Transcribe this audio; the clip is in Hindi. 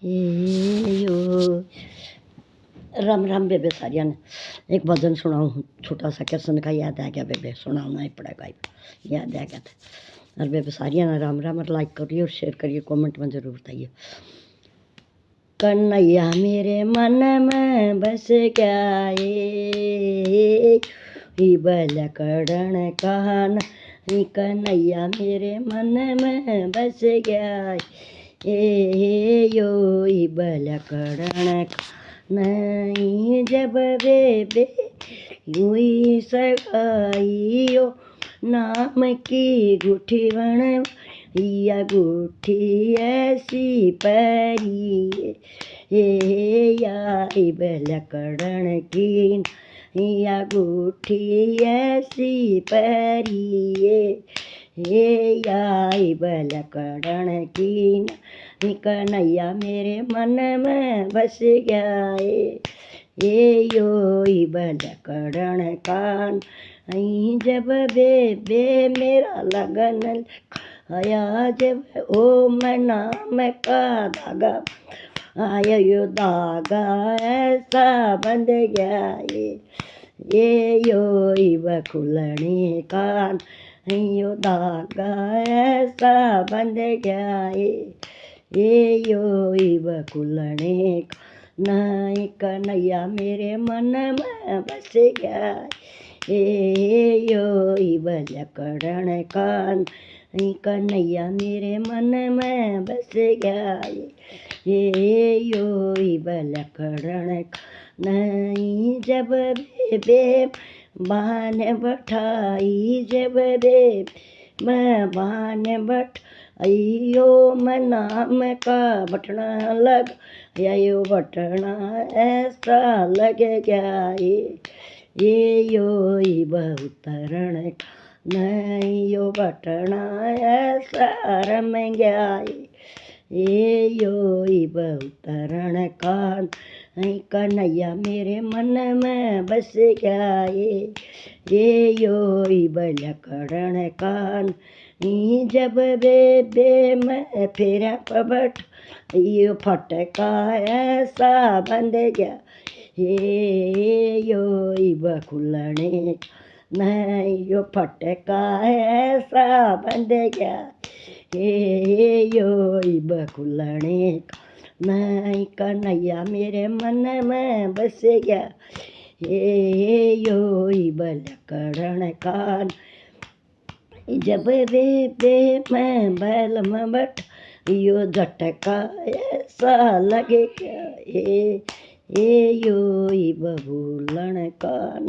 हे यो राम राम बेबे सारिया ने। एक भजन सुनाऊँ छोटा सा, कृष्ण का याद आ गया बेबे, सुनाना ही पड़ेगा, याद आ गया था। और बेबे सारिया ने राम राम, और लाइक करिए और शेयर करिए, कमेंट में जरूर बताइए। कन्हैया मेरे मन में बस गया बल करण कान, कन्हैया मेरे मन में बस गया यो बल करण नहीं जब बेबे हुई सगाइयो, नाम की गुठी बन या गुठी ऐसी परी या बल करण की या गुठी ऐसी परी या बल करण की कन्हैया मेरे मन में बस गया यो बल करण कान जब बेबे मेरा लगन आया, जब ओ मैं नाम का धागा आया यो धागा ऐसा बंध गया यो खुलने कान यो धागा ऐसा बंध गया यो खुलने नहीं कन्हैया मेरे मन में बस गया यो बल करण कान कन्हैया मेरे मन में बस गया यो बल करण नहीं जब बेबे बान बैठाई, जब बे मैं बान बैठ अयो मैं नाम का बटना लग यो बटना ऐसा लग गया यो बहुतरण नहीं यो बटना ऐसा रम गया यो बहुतरण कान कन्हैया मेरे मन में बस गया यो बल करण कान जब बेबे मैं फेरा पबट यो फटका ऐसा बंध गया यो खुलने नहीं यो फटका ऐसा बंध गया यो खुलने नहीं कन्हैया मेरे मन में बस गया यो बल करण कान जब बेबे मैं बैल में बैठ यो झटका ऐसा लगे क्या यो बबूलन कान।